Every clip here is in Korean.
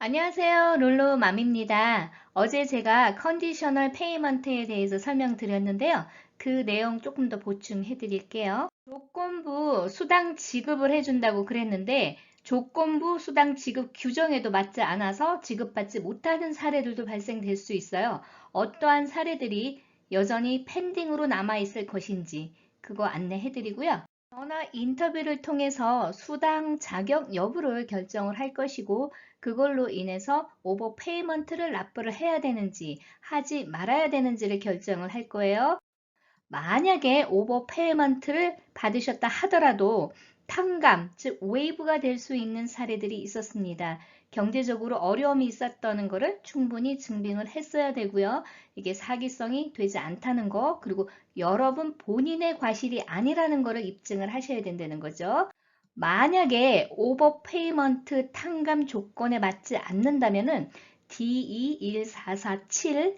안녕하세요. 룰루맘입니다. 어제 제가 컨디셔널 페이먼트에 대해서 설명드렸는데요. 그 내용 조금 더 보충해 드릴게요. 조건부 수당 지급을 해준다고 그랬는데 조건부 수당 지급 규정에도 맞지 않아서 지급받지 못하는 사례들도 발생될 수 있어요. 어떠한 사례들이 여전히 펜딩으로 남아있을 것인지 그거 안내해 드리고요. 전화 인터뷰를 통해서 수당 자격 여부를 결정을 할 것이고 그걸로 인해서 오버페이먼트를 납부를 해야 되는지 하지 말아야 되는지를 결정을 할 거예요. 만약에 오버페이먼트를 받으셨다 하더라도 탕감, 즉 웨이브가 될 수 있는 사례들이 있었습니다. 경제적으로 어려움이 있었다는 것을 충분히 증빙을 했어야 되고요. 이게 사기성이 되지 않다는 거, 그리고 여러분 본인의 과실이 아니라는 것을 입증을 하셔야 된다는 거죠. 만약에 오버페이먼트 탕감 조건에 맞지 않는다면은 DE14447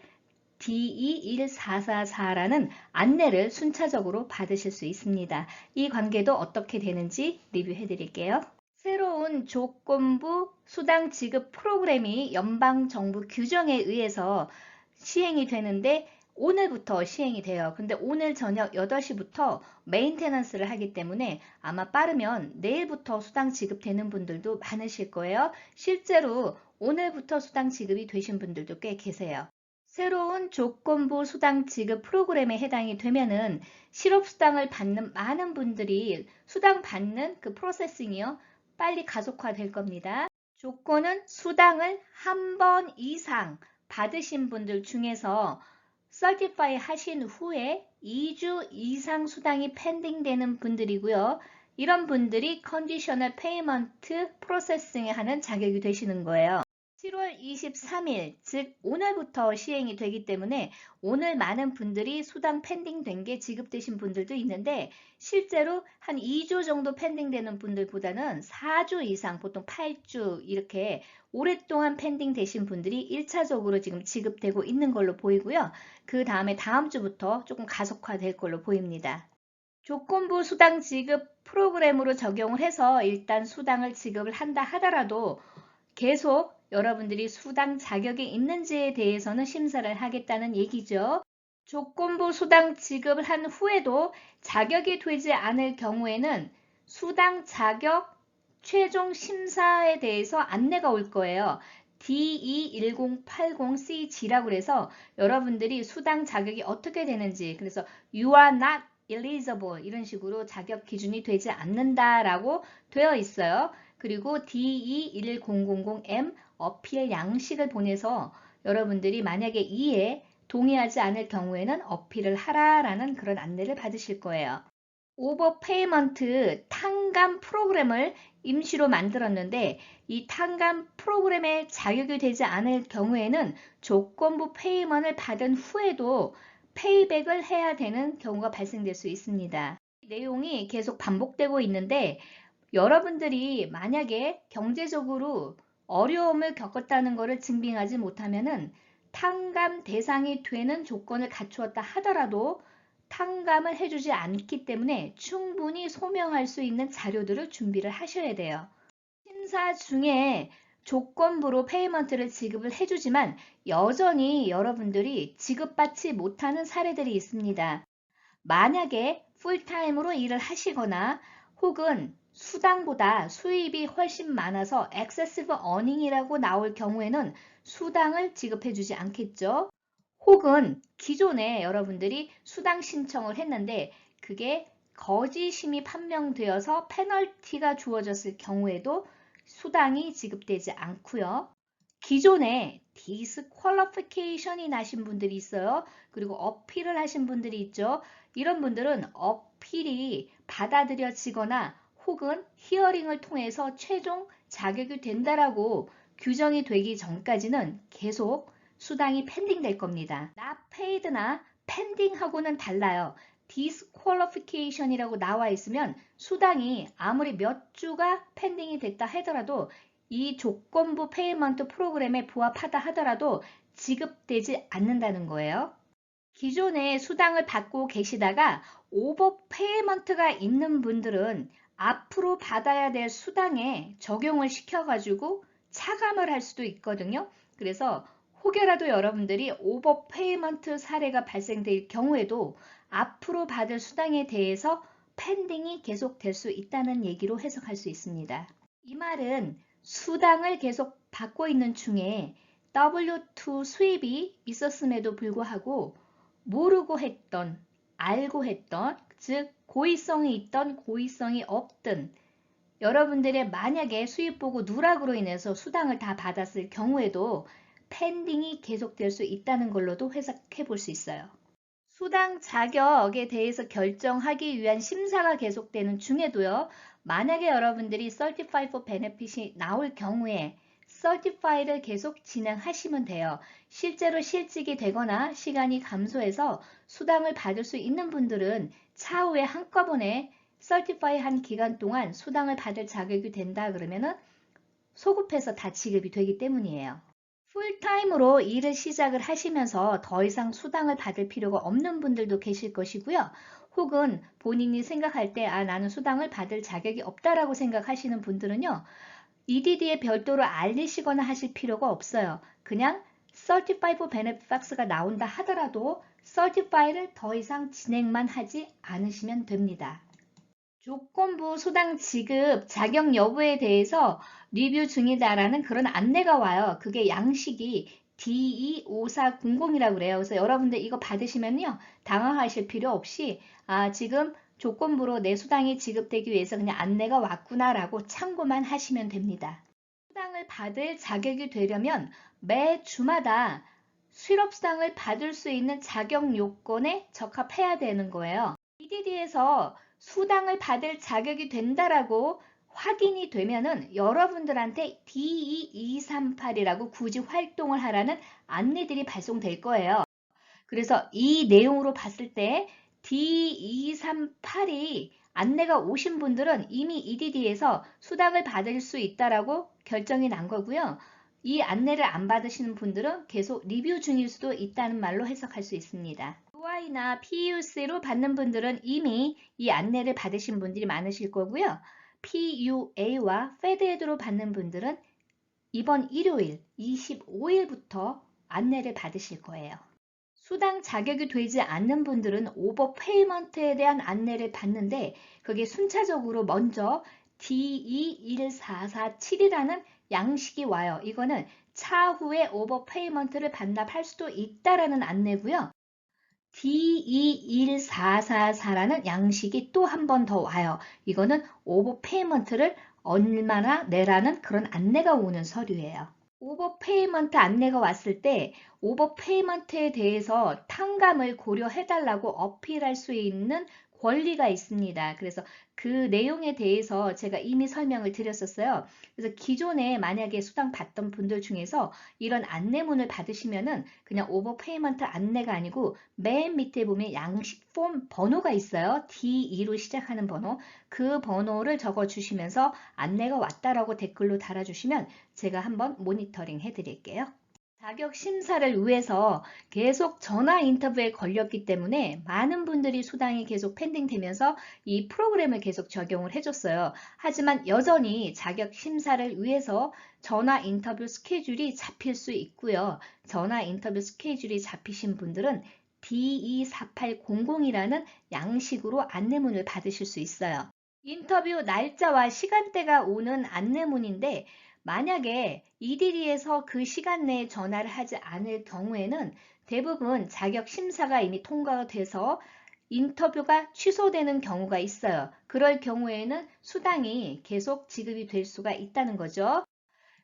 DE144라는 안내를 순차적으로 받으실 수 있습니다. 이 관계도 어떻게 되는지 리뷰해 드릴게요. 새로운 조건부 수당 지급 프로그램이 연방정부 규정에 의해서 시행이 되는데 오늘부터 시행이 돼요. 근데 오늘 저녁 8시부터 메인테넌스를 하기 때문에 아마 빠르면 내일부터 수당 지급되는 분들도 많으실 거예요. 실제로 오늘부터 수당 지급이 되신 분들도 꽤 계세요. 새로운 조건부 수당 지급 프로그램에 해당이 되면은 실업수당을 받는 많은 분들이 수당 받는 그 프로세싱이요. 빨리 가속화될 겁니다. 조건은 수당을 한 번 이상 받으신 분들 중에서 서티파이 하신 후에 2주 이상 수당이 펜딩되는 분들이고요. 이런 분들이 컨디셔널 페이먼트 프로세싱에 하는 자격이 되시는 거예요. 7월 23일, 즉 오늘부터 시행이 되기 때문에 오늘 많은 분들이 수당 펜딩된 게 지급되신 분들도 있는데 실제로 한 2주 정도 펜딩되는 분들보다는 4주 이상, 보통 8주 이렇게 오랫동안 펜딩되신 분들이 1차적으로 지금 지급되고 있는 걸로 보이고요. 그 다음에 다음 주부터 조금 가속화될 걸로 보입니다. 조건부 수당 지급 프로그램으로 적용을 해서 일단 수당을 지급을 한다 하더라도 계속 여러분들이 수당 자격이 있는지에 대해서는 심사를 하겠다는 얘기죠. 조건부 수당 지급을 한 후에도 자격이 되지 않을 경우에는 수당 자격 최종 심사에 대해서 안내가 올 거예요. DE1080CG라고 해서 여러분들이 수당 자격이 어떻게 되는지, 그래서 You are not eligible 이런 식으로 자격 기준이 되지 않는다라고 되어 있어요. 그리고 DE1000M 어필 양식을 보내서 여러분들이 만약에 이에 동의하지 않을 경우에는 어필을 하라라는 그런 안내를 받으실 거예요. 오버페이먼트 탕감 프로그램을 임시로 만들었는데 이 탕감 프로그램에 자격이 되지 않을 경우에는 조건부 페이먼트를 받은 후에도 페이백을 해야 되는 경우가 발생될 수 있습니다. 이 내용이 계속 반복되고 있는데 여러분들이 만약에 경제적으로 어려움을 겪었다는 것을 증빙하지 못하면은 탕감 대상이 되는 조건을 갖추었다 하더라도 탕감을 해주지 않기 때문에 충분히 소명할 수 있는 자료들을 준비를 하셔야 돼요. 심사 중에 조건부로 페이먼트를 지급을 해주지만 여전히 여러분들이 지급받지 못하는 사례들이 있습니다. 만약에 풀타임으로 일을 하시거나 혹은 수당보다 수입이 훨씬 많아서 excessive earning이라고 나올 경우에는 수당을 지급해 주지 않겠죠. 혹은 기존에 여러분들이 수당 신청을 했는데 그게 거짓임이 판명되어서 페널티가 주어졌을 경우에도 수당이 지급되지 않고요. 기존에 디스퀄리피케이션이 나신 분들이 있어요. 그리고 어필을 하신 분들이 있죠. 이런 분들은 어필이 받아들여지거나 혹은 히어링을 통해서 최종 자격이 된다라고 규정이 되기 전까지는 계속 수당이 펜딩될 겁니다. not paid나 pending하고는 달라요. disqualification이라고 나와 있으면 수당이 아무리 몇 주가 펜딩이 됐다 하더라도 이 조건부 페이먼트 프로그램에 부합하다 하더라도 지급되지 않는다는 거예요. 기존에 수당을 받고 계시다가 오버 페이먼트가 있는 분들은 앞으로 받아야 될 수당에 적용을 시켜가지고 차감을 할 수도 있거든요. 그래서 혹여라도 여러분들이 오버페이먼트 사례가 발생될 경우에도 앞으로 받을 수당에 대해서 펜딩이 계속될 수 있다는 얘기로 해석할 수 있습니다. 이 말은 수당을 계속 받고 있는 중에 W2 수입이 있었음에도 불구하고 모르고 했던, 알고 했던, 즉 고의성이 있던, 고의성이 없든 여러분들의 만약에 수입 보고 누락으로 인해서 수당을 다 받았을 경우에도 펜딩이 계속될 수 있다는 걸로도 해석해 볼 수 있어요. 수당 자격에 대해서 결정하기 위한 심사가 계속되는 중에도요. 만약에 여러분들이 Certified for Benefit이 나올 경우에 Certified를 계속 진행하시면 돼요. 실제로 실직이 되거나 시간이 감소해서 수당을 받을 수 있는 분들은 차후에 한꺼번에 Certify 한 기간 동안 수당을 받을 자격이 된다 그러면은 소급해서 다 지급이 되기 때문이에요. 풀타임으로 일을 시작을 하시면서 더 이상 수당을 받을 필요가 없는 분들도 계실 것이고요. 혹은 본인이 생각할 때 나는 수당을 받을 자격이 없다라고 생각하시는 분들은요. EDD에 별도로 알리시거나 하실 필요가 없어요. 그냥 Certified for Benefit Fax가 나온다 하더라도 Certified를 더 이상 진행만 하지 않으시면 됩니다. 조건부 수당 지급 자격 여부에 대해서 리뷰 중이다라는 그런 안내가 와요. 그게 양식이 D25400이라고 그래요. 그래서 여러분들 이거 받으시면요. 당황하실 필요 없이 지금 조건부로 내 수당이 지급되기 위해서 그냥 안내가 왔구나라고 참고만 하시면 됩니다. 수당을 받을 자격이 되려면 매 주마다 실업수당을 받을 수 있는 자격 요건에 적합해야 되는 거예요. EDD에서 수당을 받을 자격이 된다라고 확인이 되면은 여러분들한테 D2238이라고 굳이 활동을 하라는 안내들이 발송될 거예요. 그래서 이 내용으로 봤을 때 D238이 안내가 오신 분들은 이미 EDD에서 수당을 받을 수 있다라고 결정이 난 거고요. 이 안내를 안 받으시는 분들은 계속 리뷰 중일 수도 있다는 말로 해석할 수 있습니다. UI나 PUC로 받는 분들은 이미 이 안내를 받으신 분들이 많으실 거고요. PUA와 페드에드로 받는 분들은 이번 일요일 25일부터 안내를 받으실 거예요. 수당 자격이 되지 않는 분들은 오버페이먼트에 대한 안내를 받는데 그게 순차적으로 먼저 D21447이라는 양식이 와요. 이거는 차후에 오버페이먼트를 반납할 수도 있다라는 안내고요. D21444라는 양식이 또 한 번 더 와요. 이거는 오버페이먼트를 얼마나 내라는 그런 안내가 오는 서류예요. 오버페이먼트 안내가 왔을 때 오버페이먼트에 대해서 탕감을 고려해달라고 어필할 수 있는 권리가 있습니다. 그래서 그 내용에 대해서 제가 이미 설명을 드렸었어요. 그래서 기존에 만약에 수당 받던 분들 중에서 이런 안내문을 받으시면은 그냥 오버페이먼트 안내가 아니고 맨 밑에 보면 양식 폼 번호가 있어요. D2로 시작하는 번호. 그 번호를 적어 주시면서 안내가 왔다라고 댓글로 달아주시면 제가 한번 모니터링 해드릴게요. 자격 심사를 위해서 계속 전화 인터뷰에 걸렸기 때문에 많은 분들이 수당이 계속 펜딩되면서 이 프로그램을 계속 적용을 해줬어요. 하지만 여전히 자격 심사를 위해서 전화 인터뷰 스케줄이 잡힐 수 있고요. 전화 인터뷰 스케줄이 잡히신 분들은 D24800이라는 양식으로 안내문을 받으실 수 있어요. 인터뷰 날짜와 시간대가 오는 안내문인데 만약에 EDD에서 그 시간 내에 전화를 하지 않을 경우에는 대부분 자격 심사가 이미 통과가 돼서 인터뷰가 취소되는 경우가 있어요. 그럴 경우에는 수당이 계속 지급이 될 수가 있다는 거죠.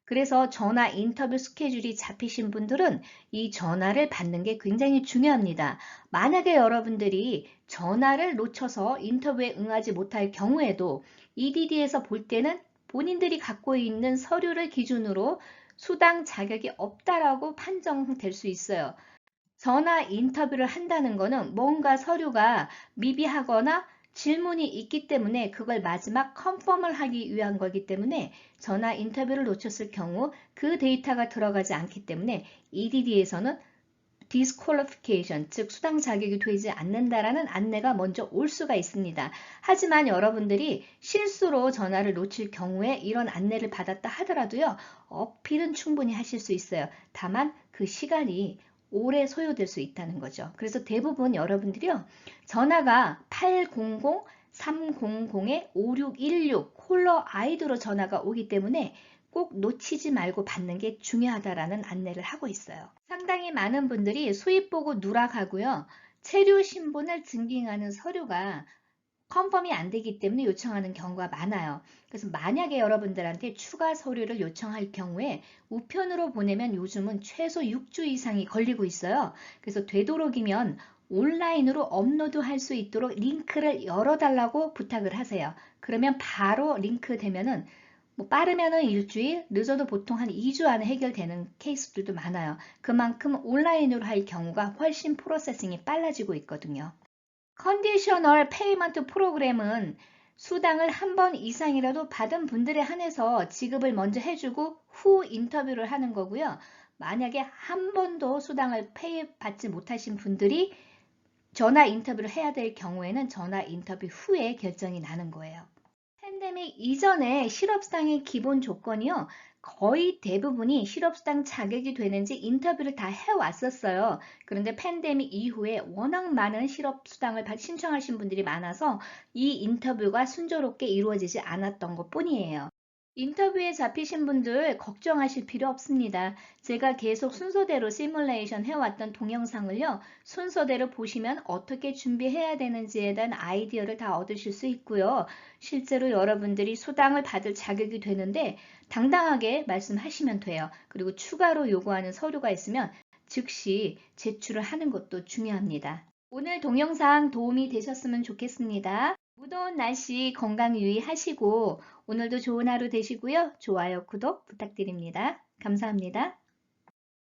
그래서 전화 인터뷰 스케줄이 잡히신 분들은 이 전화를 받는 게 굉장히 중요합니다. 만약에 여러분들이 전화를 놓쳐서 인터뷰에 응하지 못할 경우에도 EDD에서 볼 때는 본인들이 갖고 있는 서류를 기준으로 수당 자격이 없다라고 판정될 수 있어요. 전화 인터뷰를 한다는 것은 뭔가 서류가 미비하거나 질문이 있기 때문에 그걸 마지막 컨펌을 하기 위한 거기 때문에 전화 인터뷰를 놓쳤을 경우 그 데이터가 들어가지 않기 때문에 EDD에서는 disqualification, 즉 수당 자격이 되지 않는다라는 안내가 먼저 올 수가 있습니다. 하지만 여러분들이 실수로 전화를 놓칠 경우에 이런 안내를 받았다 하더라도요, 어필은 충분히 하실 수 있어요. 다만 그 시간이 오래 소요될 수 있다는 거죠. 그래서 대부분 여러분들이요, 전화가 800-300-5616 콜러 아이디로 전화가 오기 때문에 꼭 놓치지 말고 받는 게 중요하다라는 안내를 하고 있어요. 상당히 많은 분들이 수입 보고 누락하고요. 체류 신분을 증빙하는 서류가 컨펌이 안 되기 때문에 요청하는 경우가 많아요. 그래서 만약에 여러분들한테 추가 서류를 요청할 경우에 우편으로 보내면 요즘은 최소 6주 이상이 걸리고 있어요. 그래서 되도록이면 온라인으로 업로드할 수 있도록 링크를 열어달라고 부탁을 하세요. 그러면 바로 링크 되면은 빠르면은 일주일, 늦어도 보통 한 2주 안에 해결되는 케이스들도 많아요. 그만큼 온라인으로 할 경우가 훨씬 프로세싱이 빨라지고 있거든요. 컨디셔널 페이먼트 프로그램은 수당을 한 번 이상이라도 받은 분들에 한해서 지급을 먼저 해주고 후 인터뷰를 하는 거고요. 만약에 한 번도 수당을 받지 못하신 분들이 전화 인터뷰를 해야 될 경우에는 전화 인터뷰 후에 결정이 나는 거예요. 팬데믹 이전에 실업수당의 기본 조건이요. 거의 대부분이 실업수당 자격이 되는지 인터뷰를 다 해왔었어요. 그런데 팬데믹 이후에 워낙 많은 실업수당을 신청하신 분들이 많아서 이 인터뷰가 순조롭게 이루어지지 않았던 것 뿐이에요. 인터뷰에 잡히신 분들 걱정하실 필요 없습니다. 제가 계속 순서대로 시뮬레이션 해왔던 동영상을요, 순서대로 보시면 어떻게 준비해야 되는지에 대한 아이디어를 다 얻으실 수 있고요. 실제로 여러분들이 수당을 받을 자격이 되는데 당당하게 말씀하시면 돼요. 그리고 추가로 요구하는 서류가 있으면 즉시 제출을 하는 것도 중요합니다. 오늘 동영상 도움이 되셨으면 좋겠습니다. 무더운 날씨 건강 유의하시고 오늘도 좋은 하루 되시고요. 좋아요, 구독 부탁드립니다. 감사합니다.